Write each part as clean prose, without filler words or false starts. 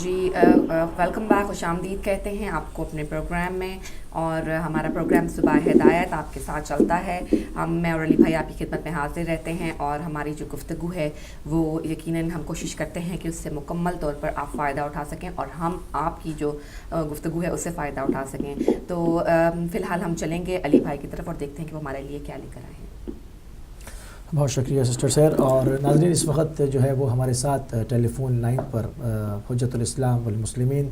جی welcome back, خوش آمدید کہتے ہیں آپ کو اپنے پروگرام میں. اور ہمارا پروگرام صبح ہدایت آپ کے ساتھ چلتا ہے. میں اور علی بھائی آپ کی خدمت میں حاضر رہتے ہیں اور ہماری جو گفتگو ہے وہ یقیناً ہم کوشش کرتے ہیں کہ اس سے مکمل طور پر آپ فائدہ اٹھا سکیں اور ہم آپ کی جو گفتگو ہے اس سے فائدہ اٹھا سکیں. تو فی الحال ہم چلیں گے علی بھائی کی طرف اور دیکھتے ہیں کہ وہ ہمارے لیے کیا لے کر آئے ہیں. بہت شکریہ سسٹر سیر. اور ناظرین، اس وقت جو ہے وہ ہمارے ساتھ ٹیلی فون لائن پر حجت الاسلام والمسلمین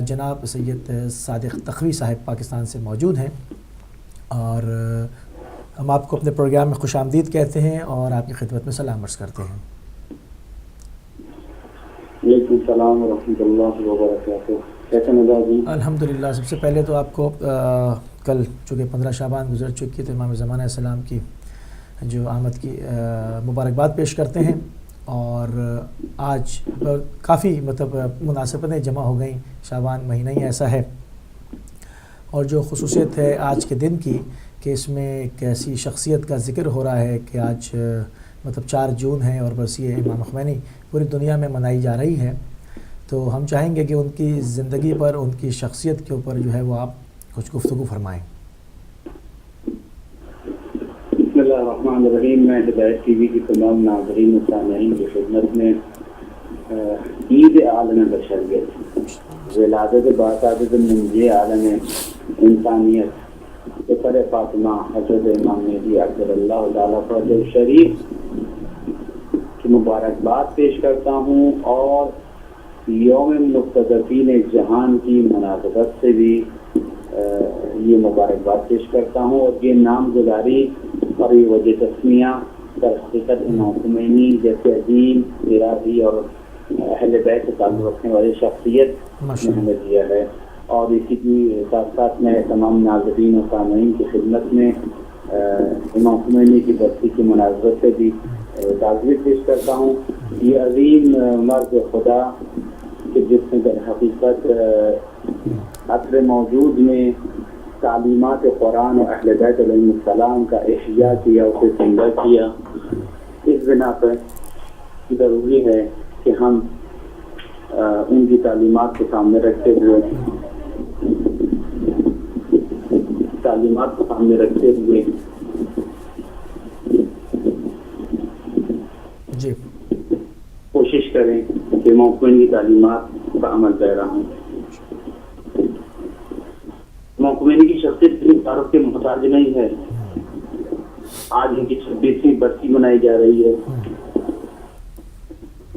جناب سید صادق تقوی صاحب پاکستان سے موجود ہیں، اور ہم آپ کو اپنے پروگرام میں خوش آمدید کہتے ہیں اور آپ کی خدمت میں سلام عرض کرتے ہیں. وعلیکم السلام ورحمۃ اللہ وبرکاتہ. کیسے مزاج ہیں؟ الحمدللہ. سب سے پہلے تو آپ کو کل چونکہ 15 شعبان گزر چکی تو امام زمانہ السلام کی جو آمد کی مبارکباد پیش کرتے ہیں. اور آج کافی مناسبتیں جمع ہو گئیں. شعبان مہینہ ہی ایسا ہے، اور جو خصوصیت ہے آج کے دن کی کہ اس میں ایک ایسی شخصیت کا ذکر ہو رہا ہے کہ آج 4 جون ہے اور برسی امام خمینی پوری دنیا میں منائی جا رہی ہے. تو ہم چاہیں گے کہ ان کی زندگی پر، ان کی شخصیت کے اوپر جو ہے وہ آپ کچھ گفتگو فرمائیں. بسم اللہ الرحمن الرحیم. میں ہدایت ٹی وی کی تمام ناظرین و سامعین کی خدمت میں عید عالم بشریت، ولادت باعث منجی عالم انسانیت پسر فاطمہ حضرت امام مہدی عجل اللہ تعالیٰ فرجہ شریف کی مبارکباد پیش کرتا ہوں، اور یوم مقتدفین جہان کی مناسبت سے بھی یہ مبارکباد پیش کرتا ہوں. اور یہ نامزدگی اور یہ وجہ تسمیہ در حقیقت امام خمینی جیسے عظیم ارادی اور اہل بیت سے تعلق رکھنے والی شخصیت نے ہمیں دیا ہے. اور اسی کی ساتھ ساتھ میں تمام ناظرین و سامعین کی خدمت میں امام خمینی کی برسی کی مناسبت سے بھی تعزیت پیش کرتا ہوں. یہ عظیم مرد خدا کہ جس نے در حقیقت عصر موجود میں تعلیمات قرآن و اہل بیت علیہ السلام کا احیاء کیا، اسے زندہ کیا. اس بنا پر ضروری ہے کہ ہم ان کی تعلیمات کو سامنے رکھتے ہوئے جی کوشش کریں کہ موقع کی تعلیمات کا عمل پیرا ہوں. موقعین کی شخصیت تعارف کے محتاج نہیں ہے. آج ان کی 26ویں برسی منائی جا رہی ہے،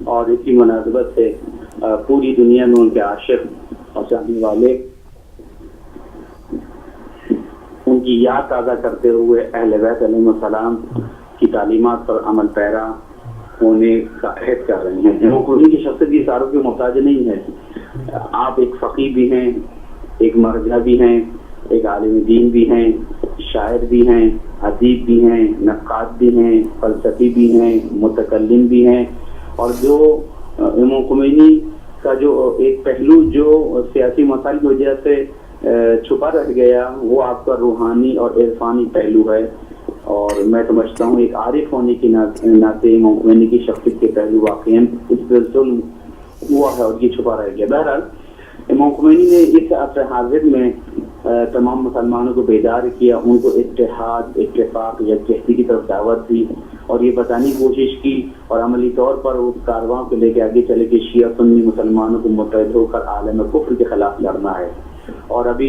اور اسی مناسبت سے پوری دنیا میں ان کے عاشق اور چاہنے والے ان کی یاد تازہ کرتے ہوئے اہل بیت علیہ السلام کی تعلیمات پر عمل پیرا ہونے کا عہد کر رہے ہیں. موقعین کی شخصیت کی تعارف کے محتاج نہیں ہے. آپ ایک فقیہ بھی ہیں، ایک مرجع بھی ہیں، ایک عالم دین بھی ہیں، شاعر بھی ہیں، ادیب بھی ہیں، نقاد بھی ہیں، فلسفی بھی ہیں، متکلم بھی ہیں. اور جو امام خمینی کا جو ایک پہلو جو سیاسی مسائل کی وجہ سے چھپا رہ گیا، وہ آپ کا روحانی اور عرفانی پہلو ہے. اور میں سمجھتا ہوں ایک عارف ہونے کی ناطے امام خمینی کی شخصیت کے پہلو واقعی اس پہ ظلم ہوا ہے اور یہ چھپا رہ گیا. بہرحال امام خمینی نے اس عصر حاضر میں تمام مسلمانوں کو بیدار کیا، ان کو اتحاد، اتفاق، یکجہتی کی طرف دعوت دی، اور یہ بتانے کی کوشش کی اور عملی طور پر اس کارواں کو لے کے آگے چلے کہ شیعہ سنی مسلمانوں کو متحد ہو کر عالم کفر کے خلاف لڑنا ہے. اور ابھی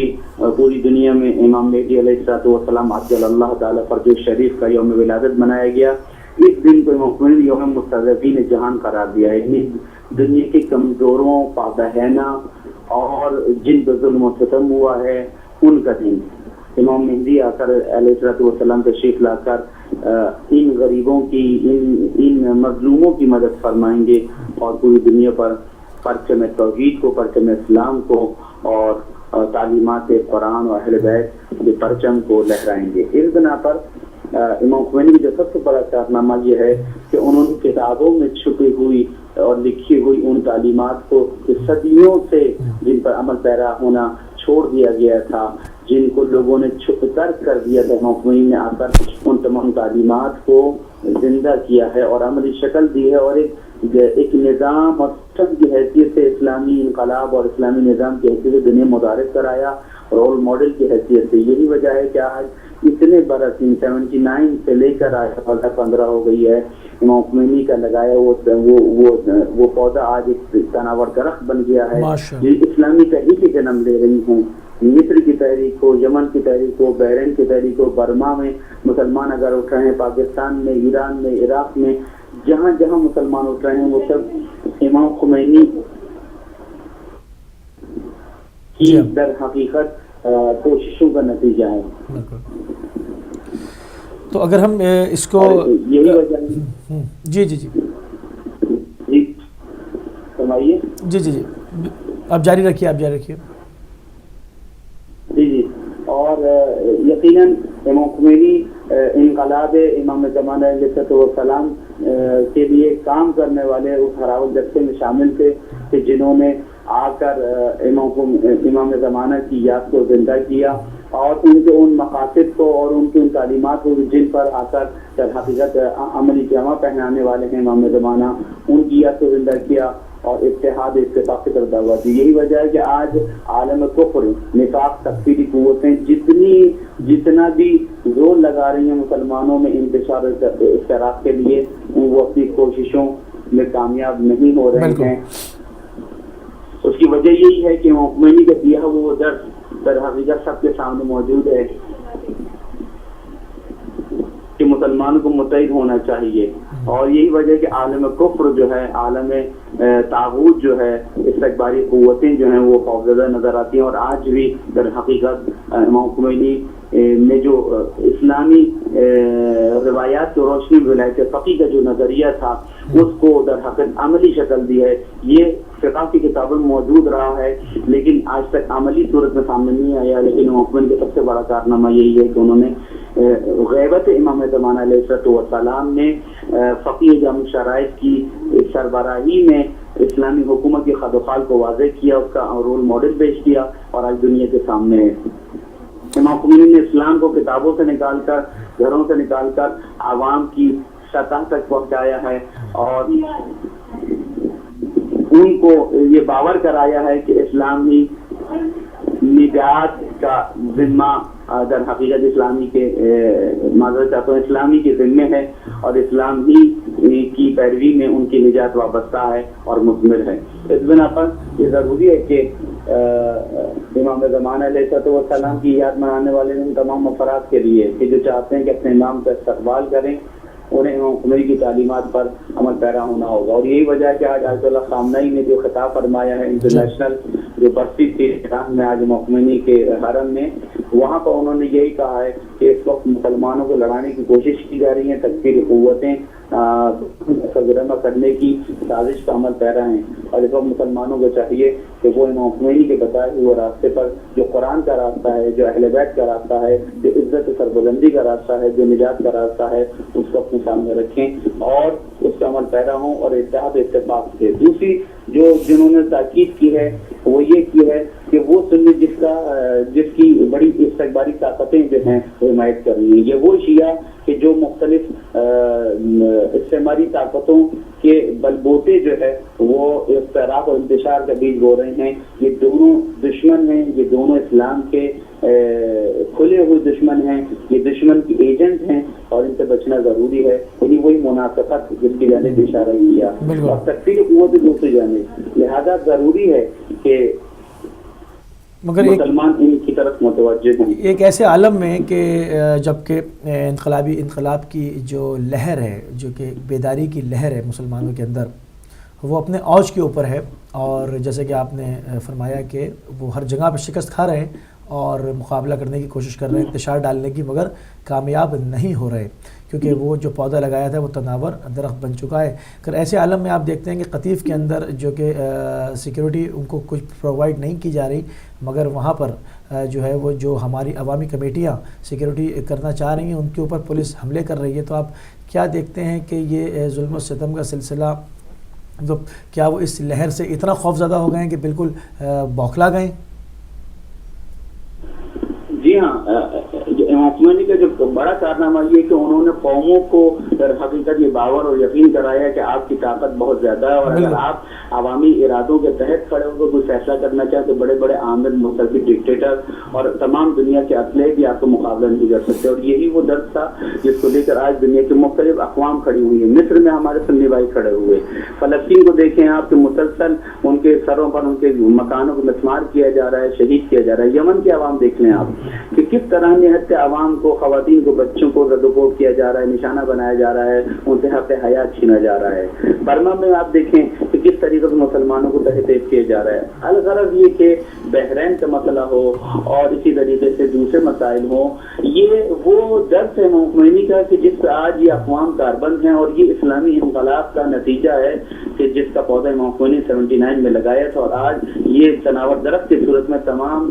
پوری دنیا میں امام مہدی علیہ السلام عجل اللہ تعالیٰ فرج شریف کا یوم ولادت منایا گیا. اس دن کو امام خمینی یوم مستضعفین جہان قرار دیا ہے. یعنی دنیا کے کمزوروں، پابہینا اور جن پہ ظلم و ستم ہوا ہے ان کا دن. امام مہدی آ کر علیہ السلام تشریف لا کر ان غریبوں کی، ان مظلوموں کی مدد فرمائیں گے اور پوری دنیا پر پرچم توحید کو، پرچم اسلام کو اور تعلیمات قرآن و اہل بیت کے پرچم کو لہرائیں گے. اس بنا پر امام خمینی کی جو سب سے بڑا کارنامہ یہ ہے کہ انہوں نے کتابوں میں چھپی ہوئی اور لکھی ہوئی ان تعلیمات کو صدیوں سے جن پر عمل پیرا ہونا چھوڑ دیا گیا تھا، جن کو لوگوں نے چھپ ترک کر دیا تھا، امام خمینی نے آ کر ان تمام تعلیمات کو زندہ کیا ہے اور عملی شکل دی ہے اور ایک ایک نظام اور سسٹم کی حیثیت سے اسلامی انقلاب اور اسلامی نظام کی حیثیت سے دنیا متعارف کرایا رول ماڈل کی حیثیت سے. یہی وجہ ہے کہ آج اتنے برس 79 سے لے کر آج 2015 ہو گئی ہے, امام خمینی کا لگایا وہ پودا آج ایک تناور درخت بن گیا ہے. یہ اسلامی تحریکیں جنم لے رہی ہیں, مصر کی تحریک ہو, یمن کی تحریک ہو, بحرین کی تحریک ہو, برما میں مسلمان اگر اٹھ رہے ہیں, پاکستان میں, ایران میں, عراق میں, جہاں جہاں مسلمان اٹھ رہے ہیں وہ سب امام خمینی کی در حقیقت کوششوں کا نتیجہ ہے. تو اگر ہم اس کو یہی وجہ جی جی جی جی فرمائیے. جی جی جی آپ جاری رکھیے جی جی. اور یقیناً امام خمینی انقلاب امام زمانہ علیہ السلام کے لیے کام کرنے والے اس ہراول دستے میں شامل تھے کہ جنہوں نے آ کر امام زمانہ کی یاد کو زندہ کیا اور ان کے ان مقاصد کو اور ان کی ان تعلیمات کو جن پر آ کر در حقیقت عملی جامہ پہنانے والے ہیں امام زمانہ, ان کی یاد کو زندہ کیا اور اتحاد اتفاق کی طرف دعوت دی. یہی وجہ ہے کہ آج عالم کفر, نفاق, تکفیری قوتیں جتنا بھی زور لگا رہی ہیں مسلمانوں میں انتشار اشتراک کے لیے, وہ اپنی کوششوں میں کامیاب نہیں ہو رہے ہیں. اس کی وجہ یہی ہے کہ امام خمینی کا دیا وہ درس در حقیقت سب کے سامنے موجود ہے کہ مسلمانوں کو متحد ہونا چاہیے. اور یہی وجہ کہ عالم کفر جو ہے, عالم طاغوت جو ہے, استکباری قوتیں جو ہیں وہ خوفزدہ نظر آتی ہیں. اور آج بھی در حقیقت امام خمینی نے جو اسلامی روایات کو روشنی میں ولایت فقیہ کا جو نظریہ تھا اس کو در حقیقت عملی شکل دی ہے. یہ فقہ کی کتابوں میں موجود رہا ہے لیکن آج تک عملی صورت میں سامنے نہیں آیا. لیکن امام خمینی کا سب سے بڑا کارنامہ یہی ہے کہ انہوں نے غیبت امام زمانہ علیہ السلام نے فقیہ جامع شرائط کی سربراہی میں اسلامی حکومت کی خد و خال کو واضح کیا, اس کا رول ماڈل پیش کیا اور آج دنیا کے سامنے ہے. امام خمینی نے اسلام کو کتابوں سے نکال کر, گھروں سے نکال کر عوام کی سطح تک پہنچایا ہے اور ان کو یہ باور کرایا ہے کہ اسلام ہی نجات کا ذمہ در حقیقت اسلامی کے معذرت چاہتا ہوں اسلامی کے ذمے ہے اور اسلام ہی کی پیروی میں ان کی نجات وابستہ ہے اور مثمر ہے. اس بنا پر یہ ضروری ہے کہ امام زمانہ علیہ السلام کی یاد منانے والے ان تمام افراد کے لیے کہ جو چاہتے ہیں کہ اپنے امام کا استقبال کریں, انہیں امام خمینی کی تعلیمات پر عمل پیرا ہونا ہوگا. اور یہی وجہ ہے کہ آج آیت اللہ خامنئی نے جو خطاب فرمایا ہے انٹرنیشنل جو برسی تھی ایران میں آج امام خمینی کے حرم میں, وہاں پر انہوں نے یہی کہا ہے کہ اس وقت مسلمانوں کو لڑانے کی کوشش کی جا رہی ہیں, تکفیری قوتیں سرگرم کرنے کی سازش کا عمل پیرا ہیں اور اس وقت مسلمانوں کو چاہیے کہ وہ امام خمینی کے بتائے ہوئے راستے پر جو قرآن کا راستہ ہے, جو اہل بیت کا راستہ ہے, جو عزت سربلندی کا راستہ ہے, جو نجات کا راستہ ہے, اس کو اپنے سامنے رکھیں اور اس کا عمل پیرا ہوں اور اتحاد اتفاق سے. دوسری جنہوں نے تاکید کی ہے وہ یہ کی ہے کہ وہ سنی جس کی بڑی استکباری طاقتیں جو ہیں وہ حمایت کر رہی ہیں, یہ وہ شیعہ کہ جو مختلف استعماری طاقتوں کے بلبوتے جو ہے وہ افتراق اور انتشار کا بیج بو رہے ہیں. یہ دونوں دشمن ہیں, یہ دونوں اسلام کے کھلے ہوئے دشمن ہیں, یہ دشمن کے ایجنٹ ہیں اور ان سے بچنا ضروری ہے. یعنی وہی منافقت جس کی جانب اشارہ کیا اور تکفیر قوت دوسری جانب, لہذا ضروری ہے کہ مگر مسلمان ان کی طرف متوجہ ہیں. ایک ایسے عالم میں کہ جبکہ انقلاب کی جو لہر ہے, جو کہ بیداری کی لہر ہے مسلمانوں کے اندر, وہ اپنے اوج کے اوپر ہے اور جیسے کہ آپ نے فرمایا کہ وہ ہر جگہ پہ شکست کھا رہے ہیں اور مقابلہ کرنے کی کوشش کر رہے ہیں, انتشار ڈالنے کی, مگر کامیاب نہیں ہو رہے کیونکہ وہ جو پودا لگایا تھا وہ تناور درخت بن چکا ہے. اگر ایسے عالم میں آپ دیکھتے ہیں کہ قطیف کے اندر جو کہ سیکیورٹی ان کو کچھ پرووائڈ نہیں کی جا رہی, مگر وہاں پر جو ہے وہ جو ہماری عوامی کمیٹیاں سیکیورٹی کرنا چاہ رہی ہیں ان کے اوپر پولیس حملے کر رہی ہے. تو آپ کیا دیکھتے ہیں کہ یہ ظلم و ستم کا سلسلہ تو کیا وہ اس لہر سے اتنا خوف زدہ ہو گئے ہیں کہ بالکل بوکھلا گئے؟ جی ہاں, امام خمینی کا جو بڑا کارنامہ یہ کہ انہوں نے قوموں کو در حقیقت یہ باور اور یقین کرایا کہ آپ کی طاقت بہت زیادہ ہے، اور اگر آپ عوامی ارادوں کے تحت کھڑے ہو کر کوئی فیصلہ کرنا چاہیں تو بڑے بڑے عامر مستبد ڈکٹیٹر اور تمام دنیا کے اسلحے بھی آپ کو مقابلہ نہیں کر سکتے. اور یہی وہ درد تھا جس کو لے کر آج دنیا کی مختلف اقوام کھڑی ہوئی ہیں. مصر میں ہمارے سنی بھائی کھڑے ہوئے، فلسطین کو دیکھیں آپ کہ مسلسل ان کے سروں پر ان کے مکانوں کو مسمار کیا جا رہا ہے، شہید کیا جا رہا ہے. یمن کے عوام دیکھ لیں آپ کہ کس طرح نہایت عوام کو، خواتین کو، بچوں کو رد و کوب کیا جا رہا ہے، نشانہ بنایا جا رہا ہے، ان سے حق حیات چھینا جا رہا ہے. برما میں آپ دیکھیں کہ کس طریقے سے مسلمانوں کو تحقیق کیا جا رہا ہے. الغرض یہ کہ بحرین کا مسئلہ ہو اور اسی طریقے سے دوسرے مسائل ہوں، یہ وہ درس ہے امام خمینی کا کہ جس سے آج یہ اقوام کاربند ہیں، اور یہ اسلامی انقلاب کا نتیجہ ہے کہ جس کا پودا امام خمینی 79 میں لگایا تھا، اور آج یہ تناور درخت کی صورت میں تمام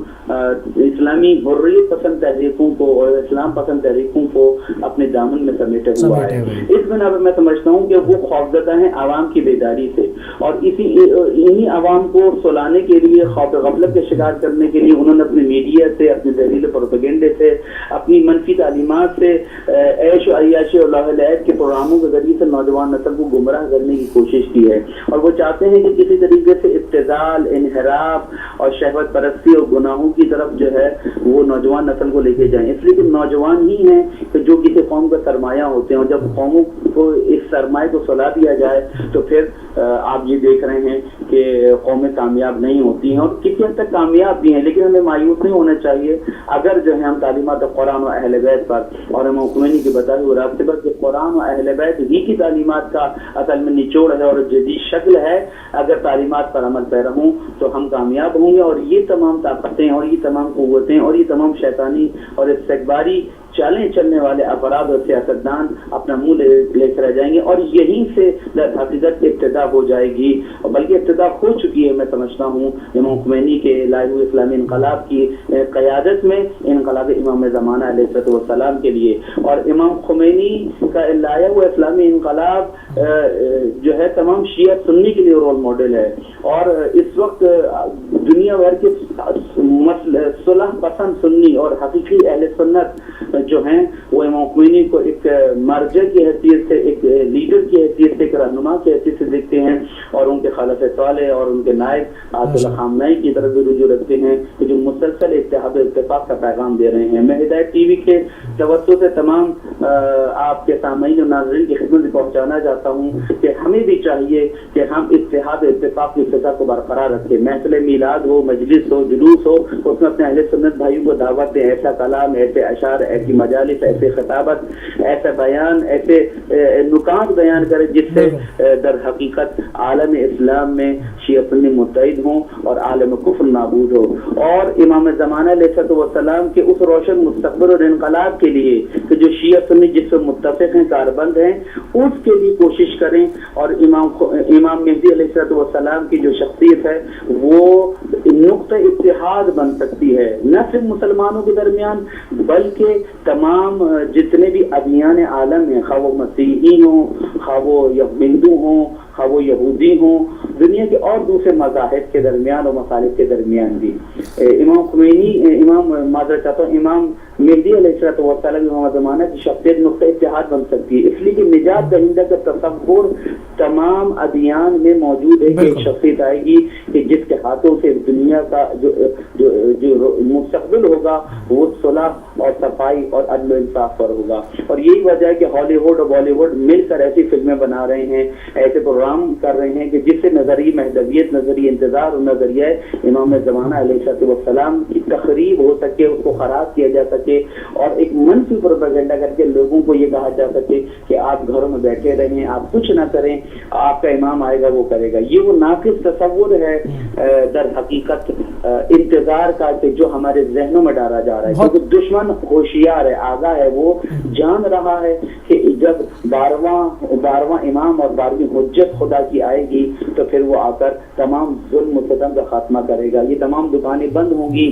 اسلامی حریت پسند تحریکوں کو اور اسلام پسند تحریکوں کو اپنے دامن میں سمیٹے ہوا ہے. اس بنا پر میں سمجھتا ہوں کہ وہ خوفزدہ ہیں عوام کی بیداری سے، اور انہی عوام کو سلانے کے لیے، خوف غفلت کے شکار کرنے کے لیے انہوں نے اپنے میڈیا سے، اپنے زہریلے پروپیگنڈے سے، اپنی منفی تعلیمات سے، عیش و عیاشی اور لاہ لعب کے پروگراموں کے ذریعے سے نوجوان نسل کو گمراہ کرنے کی کوشش کی ہے. اور وہ چاہتے ہیں کہ کسی طریقے سے ابتذال، انحراف اور شہوت پرستی اور گناہوں کی طرف جو ہے وہ نوجوان نسل کو لے کے جائیں. اس لیے کہ نوجوان ہی ہیں کہ جو کسی قوم کا سرمایہ ہوتے ہیں، اور جب قوموں کو اس سرمایہ کو سلا دیا جائے تو پھر آپ یہ دیکھ رہے ہیں کہ قومیں کامیاب نہیں ہوتی ہیں، اور کسی حد تک کامیاب بھی ہیں. لیکن ہمیں مایوس نہیں ہونا چاہیے اگر جو ہے ہم تعلیمات قرآن و اہل بیت پر اور امام خمینی کے بتائے ہوئے راستے پر، کہ قرآن و اہل بیت ہی کی تعلیمات کا اصل میں نچوڑ ہے اور جدید شکل ہے، اگر تعلیمات پر عمل پیرا ہوں تو ہم کامیاب ہوں گے. اور یہ تمام طاقتیں اور یہ تمام قوتیں اور یہ تمام شیطانی اور استکباری چالیں چلنے والے افراد اور سیاستدان اپنا منہ لے کر رہ جائیں گے، اور یہیں سے در حقیقت ابتدا ہو جائے گی، اور بلکہ ابتدا ہو چکی ہے. میں سمجھتا ہوں امام خمینی کے لائے ہوئے اسلامی انقلاب کی قیادت میں، انقلاب امام زمانہ علیہ السلام کے لیے. اور امام خمینی کا لایا ہوا اسلامی انقلاب جو ہے تمام شیعہ سنی کے لیے رول ماڈل ہے. اور اس وقت دنیا بھر کے صلح پسند سنی اور حقیقی اہل سنت جو ہیں وہ امام خمینی کو ایک مرجع کی حیثیت سے، ایک لیڈر کی حیثیت سے، ایک رہنما کی حیثیت سے دیکھتے ہیں، اور ان کے خلف صالح اور ان کے نائب آیت اللہ خامنئی کی طرف بھی رجوع رکھتے ہیں کہ جو مسلسل اتحاد و اتفاق کا پیغام دے رہے ہیں. میں ہدایت ٹی وی کے توسط سے تمام آپ کے سامعین اور ناظرین کی خدمت پہنچانا چاہتا ہوں کہ ہمیں بھی چاہیے کہ ہم اتحاد و اتفاق کی فضا کو برقرار رکھیں. محفل میلاد ہو، مجلس ہو، جلوس ہو، اس میں اپنے اہل سنت بھائیوں کو دعوت دیں. ایسا کلام، ایسے اشعار، ایسی مجالس، ایسے خطابت، ایسا بیان، ایسے نکات بیان کرے جس سے در حقیقت عالم اسلام میں شیعہ سنی متحد ہوں اور عالم کفر نابود ہو. اور امام زمانہ علیہ السلام کے اس روشن مستقبل اور انقلاب کے لیے کہ جو شیعہ سنی جس سے متفق ہیں، کاربند ہیں، اس کے لیے کوشش کریں. اور امام مہدی علیہ السلام کی جو شخصیت ہے وہ نقطہ اتحاد بن سکتی ہے، نہ صرف مسلمانوں کے درمیان بلکہ تمام جتنے بھی ادیان عالم ہیں، خواہ وہ مسیحی ہوں، خواہ وہ ہندو ہوں، خواہ وہ یہودی ہوں، دنیا کے اور دوسرے مذاہب کے درمیان اور مخالف کے درمیان بھی. امام خمینی، معذرت چاہتا ہوں، امام مہدی علیہ السلام امام زمانہ کی شخصیت نقطہ اتحاد بن سکتی ہے. اس لیے کہ نجات دہندہ کا تصور تمام ادیان میں موجود ہے کہ ایک شخصیت آئے گی کہ جس کے ہاتھوں سے دنیا کا جو مستقبل ہوگا وہ صلح اور صفائی اور عدل و انصاف پر ہوگا. اور یہی وجہ ہے کہ ہالی ووڈ اور بالی ووڈ مل کر ایسی فلمیں بنا رہے ہیں، ایسے پروگرام کر رہے ہیں کہ جس سے نظریہ مہدویت، نظریہ انتظار اور نظریہ امام زمانہ علیہ السلام کی تخریب ہو سکے، اس کو خراب کیا جا سکے، اور ایک منفی پروپیگنڈا کر کے لوگوں کو یہ کہا جا سکے کہ آپ گھروں میں بیٹھے رہیں، آپ کچھ نہ کریں، آپ کا امام آئے گا وہ کرے گا. یہ وہ ناقص تصور ہے در حقیقت انتظار کا کہ جو ہمارے ذہنوں میں ڈالا جا رہا ہے. کیونکہ دشمن ہوشیار ہے، آگاہ ہے، وہ جان رہا ہے کہ جب 12واں امام اور 12ویں حجت خدا کی آئے گی تو پھر وہ آ کر تمام ظلم و ستم ستم کا خاتمہ کرے گا. یہ تمام دکانیں بند ہوں گی,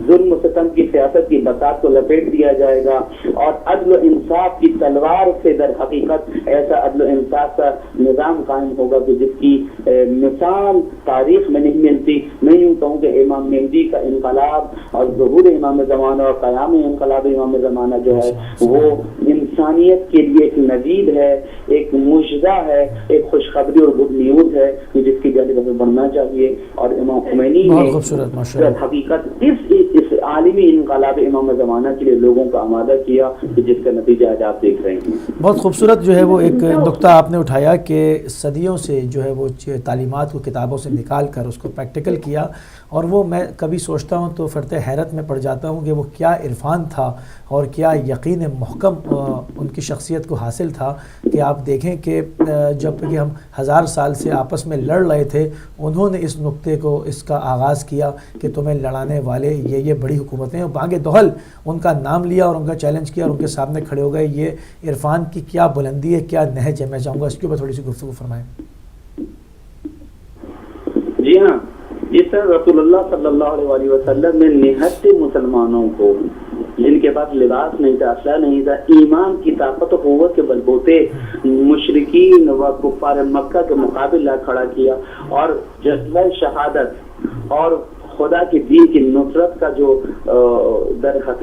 ظلم و ستم کی سیاست کی بساط کو لپیٹ دیا جائے گا, اور عدل و انصاف کی تلوار سے در حقیقت ایسا عدل و انصاف کا نظام قائم ہوگا کہ جس کی مثال تاریخ میں نہیں ملتی. میں یوں کہوں کہ امام مہدی کا انقلاب اور ظہور امام زمانہ اور قیام انقلاب امام زمانہ جو ہے وہ انسانیت کے لیے ایک نوید ہے, ایک معجزہ ہے, ایک خوشخبری اور گڈ نیوز ہے کہ جس کی جانب ہمیں بڑھنا چاہیے. اور امام خمینی نے حقیقت اس عالمی انقلاب امام زمانہ کے لیے لوگوں کا آمادہ کیا کہ جس کا نتیجہ آج آپ دیکھ رہے ہیں. بہت خوبصورت جو ہے وہ ایک نقطہ آپ نے اٹھایا کہ صدیوں سے جو ہے وہ تعلیمات کو کتابوں سے نکال کر اس کو پریکٹیکل کیا, اور وہ میں کبھی سوچتا ہوں تو فرط حیرت میں پڑ جاتا ہوں کہ وہ کیا عرفان تھا اور کیا یقین محکم ان کی شخصیت کو حاصل تھا کہ آپ دیکھیں کہ جب کہ ہم 1000 سال سے آپس میں لڑ رہے تھے, انہوں نے اس نقطے کو اس کا آغاز کیا کہ تمہیں لڑانے والے یہ بڑی حکومتیں, اور بانگ دہل ان کا نام لیا اور ان کا چیلنج کیا اور ان کے سامنے کھڑے ہو گئے. یہ عرفان کی کیا بلندی ہے, کیا نہج ہے, میں چاہوں گا اس کے اوپر تھوڑی سی گفتگو فرمائیں. جی ہاں, جس طرح رسول اللہ صلی اللہ علیہ وسلم نے نہت مسلمانوں کو جن کے پاس لباس نہیں تھا, اسلحہ نہیں تھا, ایمان کی طاقت و قوت کے بلبوتے مشرکین و کفار مکہ کے مقابلہ کھڑا کیا, اور جذبہ شہادت اور خدا کے دین کی نصرت کا جو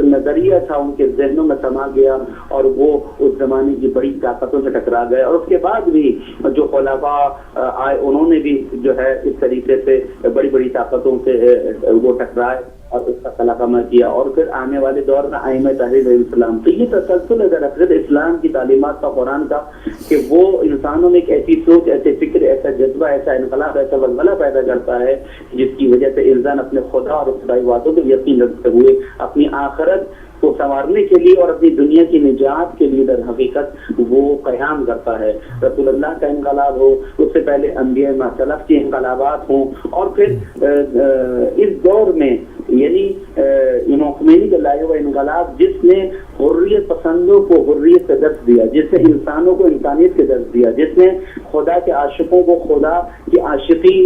نظریہ تھا ان کے ذہنوں میں سما گیا, اور وہ اس زمانے کی بڑی طاقتوں سے ٹکرا گئے. اور اس کے بعد بھی جو خلفاء آئے انہوں نے بھی جو ہے اس طریقے سے بڑی بڑی طاقتوں سے وہ ٹکرائے اور اس کا خلاقہ کیا. اور پھر آنے والے دور میں ائمہ تحریر اسلام, تو یہ تسلسل ہے درحقیقت اسلام کی تعلیمات کا, قرآن کا, کہ وہ انسانوں میں ایک ایسی سوچ, ایسے فکر, ایسا جذبہ, ایسا انقلاب, ایسا ولولہ پیدا کرتا ہے جس کی وجہ سے انسان اپنے خدا اور خدائی وعدوں کو یقین رکھتے ہوئے اپنی آخرت کو سنوارنے کے لیے اور اپنی دنیا کی نجات کے لیے در حقیقت وہ قیام کرتا ہے. رسول اللہ کا انقلاب ہو, اس سے پہلے انبیاء سلف کے انقلابات ہوں, اور پھر اس دور میں یعنی امام خمینی کا لائے ہوا انقلاب جس نے حریت پسندوں کو حریت کا درس دیا, جس نے انسانوں کو انسانیت کے درس دیا, جس نے خدا کے عاشقوں کو خدا کی عاشقی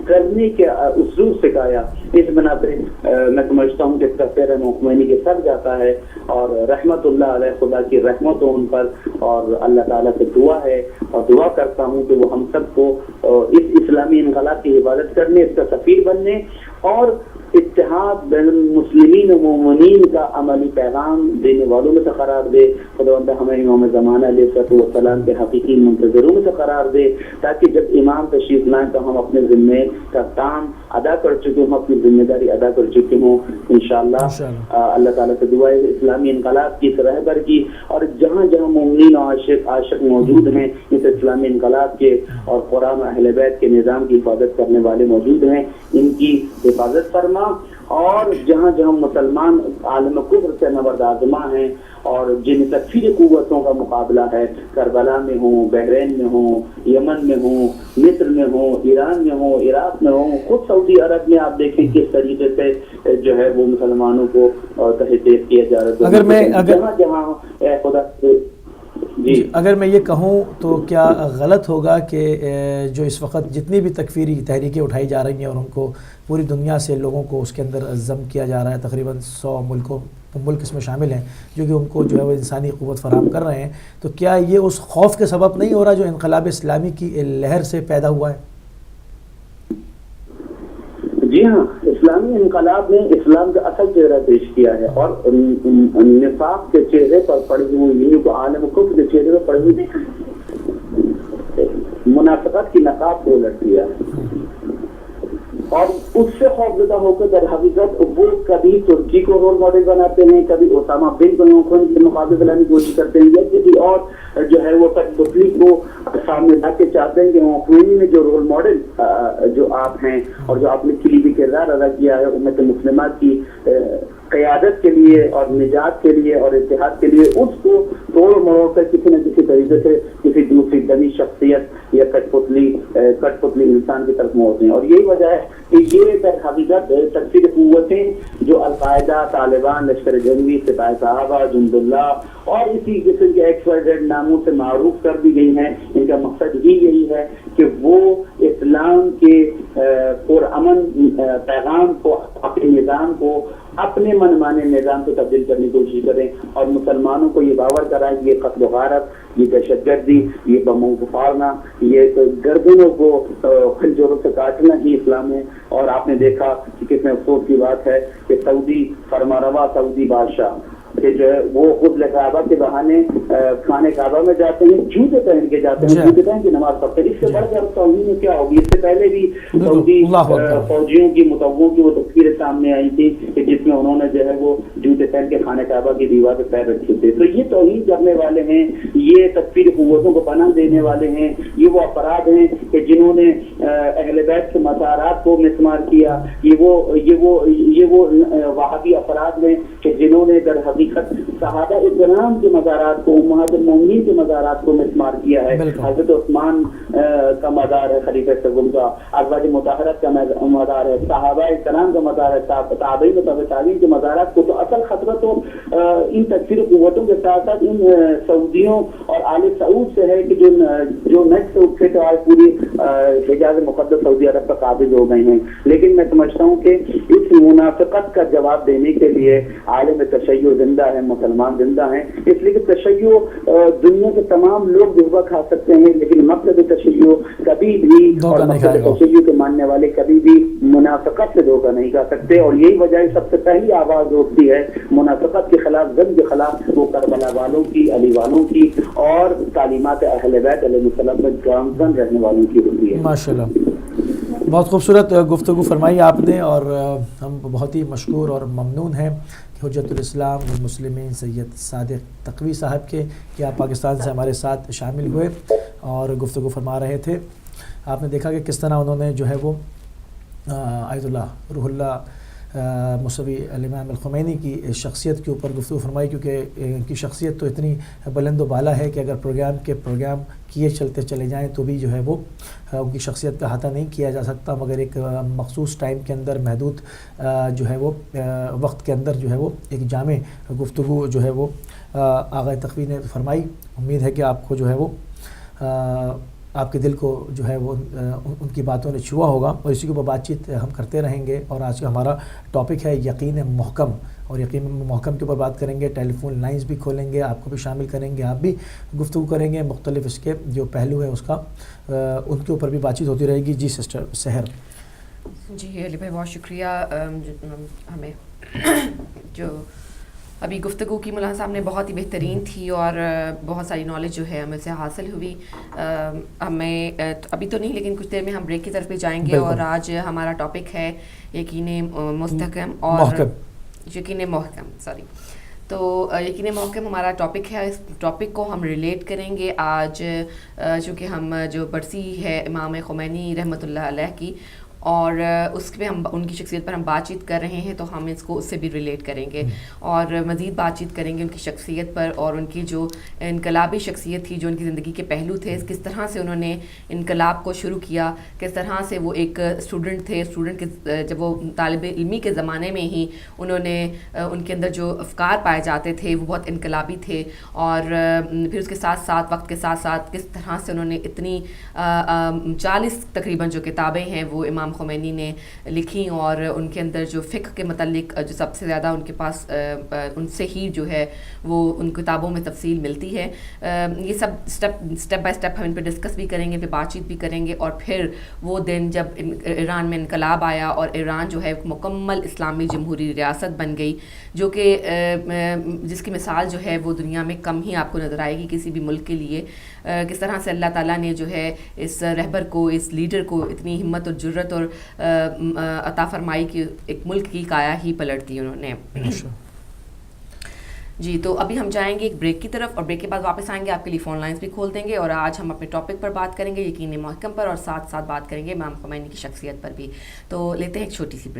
کرنے کے اسلوب سکھایا. اس بنا پہ میں سمجھتا ہوں کہ اس کا پیر امام خمینی کے سر جاتا ہے, اور رحمت اللہ علیہ, خدا کی رحمت ہو ان پر, اور اللہ تعالیٰ سے دعا ہے اور دعا کرتا ہوں کہ وہ ہم سب کو اس اسلامی انقلاب کی حفاظت کرنے, اس کا سفیر بننے اور اتحاد بین المسلمین و مومنین کا عملی پیغام دینے والوں میں سے قرار دے. خداوند ہمیں امام زمانہ علیہ السلام کے حقیقی منتظروں میں سے قرار دے, تاکہ جب امام تشریف لائیں تو ہم اپنے ذمے کا کام ادا کر چکے ہوں, اپنی ذمہ داری ادا کر چکے ہوں انشاءاللہ. اللہ تعالیٰ سے دعا ہے اسلامی انقلاب کی رہبر کی, اور جہاں جہاں مومنین و عاشق موجود ہیں اس اسلامی انقلاب کے اور قرآن و اہل بیت کے نظام کی حفاظت کرنے والے موجود ہیں, ان کی حفاظت فرما. اور جہاں جہاں مسلمان عالم کفر سے نبرد آزما ہیں اور جن تکفیری قوتوں کا مقابلہ ہے, کربلا میں ہوں, بحرین میں ہوں, یمن میں ہوں, مصر میں ہوں, ایران میں ہوں, عراق میں ہوں, خود سعودی عرب میں آپ دیکھیں کس طریقے سے جو ہے وہ مسلمانوں کو تحقیق کیا جا رہا ہے. جہاں جہاں خدا جی اگر میں یہ کہوں تو کیا غلط ہوگا کہ جو اس وقت جتنی بھی تکفیری تحریکیں اٹھائی جا رہی ہیں اور ان کو پوری دنیا سے لوگوں کو اس کے اندر ضم کیا جا رہا ہے, تقریباً 100 ملک اس میں شامل ہیں جو کہ ان کو جو ہے وہ انسانی قوت فراہم کر رہے ہیں, تو کیا یہ اس خوف کے سبب نہیں ہو رہا جو انقلاب اسلامی کی لہر سے پیدا ہوا ہے؟ جی ہاں, اسلامی انقلاب نے اسلام کا اصل چہرہ پیش کیا ہے, اور نفاق کے چہرے پر پڑی ہوئی کو عالم کفر کے چہرے پر پڑی ہوئی منافقت کی نقاب کو الٹ دیا, اور اس سے خوفزدہ ہو کر در حقیقت وہ کبھی ترکی کو رول ماڈل بناتے ہیں, کبھی اسامہ بن لادن کے مقابلے لانے کی کوشش کرتے ہیں, یا کسی اور جو ہے وہ کٹپتلی کو سامنے لا کے چاہتے ہیں کہ خمینی میں جو رول ماڈل جو آپ ہیں اور جو آپ نے کلیدی کردار ادا کیا ہے امت مسلمہ کی قیادت کے لیے اور نجات کے لیے اور اتحاد کے لیے, اس کو توڑ مروڑ کر کسی نہ کسی طریقے سے کسی دوسری دمی شخصیت یا کٹپتلی انسان کی طرف موڑتے ہیں. اور یہی وجہ ہے کہ یہ در حقیقت تکفیری قوتیں جو القاعدہ, طالبان, لشکر جنگی, سپاہی صحابہ, جند اللہ اور اسی قسم کے XYZ ناموں سے معروف کر دی گئی ہیں, ان کا مقصد ہی یہی ہے کہ وہ اسلام کے پرامن پیغام کو، اپنے نظام کو، اپنے من مانے نظام کو تبدیل کرنے کی کوشش کریں اور مسلمانوں کو یہ باور کرائیں کہ یہ قتل و غارت، یہ دہشت گردی، یہ بموں کو پھاڑنا، یہ گردنوں کو خنجروں سے کاٹنا ہی اسلام ہے۔ اور آپ نے دیکھا کہ کتنے افسوس کی بات ہے کہ سعودی فرمانروا سعودی بادشاہ کہ جو ہے وہ خود کعبہ کے بہانے خانے کعبہ میں جاتے ہیں، جوتے پہن کے جاتے ہیں، جوتے پہن کے نماز پڑھتے ہیں۔ اس سے بڑھ کر توہین میں کیا ہوگی؟ اس سے پہلے بھی سعودی فوجیوں کی متووں کی وہ تصویریں سامنے آئی تھی کہ جس میں انہوں نے جو ہے وہ جوتے پہن کے خانے کعبہ کی دیوار پہ پیر رکھے تھے۔ تو یہ توہین کرنے والے ہیں، یہ تکفیری قوتوں کو پناہ دینے والے ہیں، یہ وہ افراد ہیں کہ جنہوں نے اہل بیت کے مزارات کو مسمار کیا، یہ وہ وہابی افراد ہیں کہ جنہوں نے در حقیقت صحابہ اکرام کے مزارات کو، امہات المومنین کے مزارات کو مسمار کیا ہے۔ حضرت عثمان کا مزار ہے خلیفہ سوم کا، ازواج مطہرات کا مزار ہے، صحابہ اکرام کا مزار ہے، تابعین و تبع تابعین کے مزارات کو۔ تو اصل خطرہ تو ان تکفیری قوتوں کے ساتھ ساتھ ان سعودیوں اور آل سعود سے ہے کہ جو نیٹ سے اٹھے تو آج پوری حجاز مقدس سعودی عرب پر قابض ہو گئے ہیں۔ لیکن میں سمجھتا ہوں کہ اس منافقت کا جواب دینے کے لیے عالم تشیع زندہ ہے، مسلمان زندہ ہیں، اس لیے کہ تشیع دنیا کے تمام لوگ دھوکہ کھا سکتے ہیں، لیکن مقصد تشیع کبھی بھی اور مقصد تشیع کے ماننے والے کبھی بھی منافقت سے دھوکہ نہیں کھا سکتے۔ اور یہی وجہ ہے سب سے پہلی آواز اٹھتی ہے منافقت کے خلاف، ظلم کے خلاف، وہ کربلا والوں کی، علی والوں کی اور تعلیمات اہل بیت علیہ السلام میں گامزن رہنے والوں کی ہوتی ہے۔ ماشاءاللہ، بہت خوبصورت گفتگو فرمائی آپ نے، اور ہم بہت ہی مشکور اور ممنون ہیں حجت الاسلام والمسلمین سید صادق تقوی صاحب کے کہ آپ پاکستان سے ہمارے ساتھ شامل ہوئے اور گفتگو فرما رہے تھے۔ آپ نے دیکھا کہ کس طرح انہوں نے جو ہے وہ آیت اللہ روح اللہ موسوی الامام الخمینی کی شخصیت کے اوپر گفتگو فرمائی، کیونکہ ان کی شخصیت تو اتنی بلند و بالا ہے کہ اگر پروگرام کیے چلتے چلے جائیں تو بھی جو ہے وہ ان کی شخصیت کا احاطہ نہیں کیا جا سکتا، مگر ایک مخصوص ٹائم کے اندر، محدود جو ہے وہ وقت کے اندر جو ہے وہ ایک جامع گفتگو جو ہے وہ آغا تقوی نے فرمائی۔ امید ہے کہ آپ کو جو ہے وہ آپ کے دل کو جو ہے وہ ان کی باتوں نے چھوا ہوگا، اور اسی کے اوپر بات چیت ہم کرتے رہیں گے۔ اور آج کا ہمارا ٹاپک ہے یقین محکم، اور یقین محکم کے اوپر بات کریں گے، ٹیلی فون لائنز بھی کھولیں گے، آپ کو بھی شامل کریں گے، آپ بھی گفتگو کریں گے، مختلف اس کے جو پہلو ہیں اس کا ان کے اوپر بھی بات چیت ہوتی رہے گی۔ جی سسٹر سحر۔ جی علی بھائی بہت شکریہ، ہمیں جو ابھی گفتگو کی مولانا صاحب نے بہت ہی بہترین تھی اور بہت ساری نالج جو ہے ہمیں سے حاصل ہوئی۔ ہمیں ابھی تو نہیں لیکن کچھ دیر میں ہم بریک کی طرف بھی جائیں گے، اور آج ہمارا ٹاپک ہے یقین مستحکم اور یقین محکم، تو یقین محکم ہمارا ٹاپک ہے۔ اس ٹاپک کو ہم ریلیٹ کریں گے آج، چونکہ ہم جو برسی ہے امام خمینی رحمۃ اللہ علیہ کی، اور اس پہ ہم ان کی شخصیت پر ہم بات چیت کر رہے ہیں، تو ہم اس کو اس سے بھی ریلیٹ کریں گے اور مزید بات چیت کریں گے ان کی شخصیت پر، اور ان کی جو انقلابی شخصیت تھی، جو ان کی زندگی کے پہلو تھے، کس طرح سے انہوں نے انقلاب کو شروع کیا، کس طرح سے وہ ایک اسٹوڈنٹ تھے، جب وہ طالب علمی کے زمانے میں ہی انہوں نے ان کے اندر جو افکار پائے جاتے تھے وہ بہت انقلابی تھے، اور پھر اس کے ساتھ ساتھ وقت کے ساتھ ساتھ کس طرح سے انہوں نے اتنی 40 تقریباً جو کتابیں ہیں وہ امام خمینی نے لکھی، اور ان کے اندر جو فقہ کے متعلق جو سب سے زیادہ ان کے پاس ان سے ہی جو ہے وہ ان کتابوں میں تفصیل ملتی ہے۔ یہ سب سٹیپ بائی سٹیپ ہم ان پہ ڈسکس بھی کریں گے، پھر بات چیت بھی کریں گے، اور پھر وہ دن جب ایران میں انقلاب آیا اور ایران جو ہے ایک مکمل اسلامی جمہوری ریاست بن گئی، جو کہ جس کی مثال جو ہے وہ دنیا میں کم ہی آپ کو نظر آئے گی کسی بھی ملک کے لیے، کس طرح سے اللہ تعالیٰ نے جو ہے اس رہبر کو، اس لیڈر کو اتنی ہمت اور جرت اور عطا فرمائی کہ ایک ملک کی کایا ہی پلٹ دی انہوں نے۔ جی تو ابھی ہم جائیں گے ایک بریک کی طرف، اور بریک کے بعد واپس آئیں گے، آپ کے لیے فون لائنز بھی کھول دیں گے، اور آج ہم اپنے ٹاپک پر بات کریں گے یقین محکم پر، اور ساتھ ساتھ بات کریں گے امام خمینی کی شخصیت پر بھی۔ تو لیتے ہیں ایک چھوٹی سی بریک۔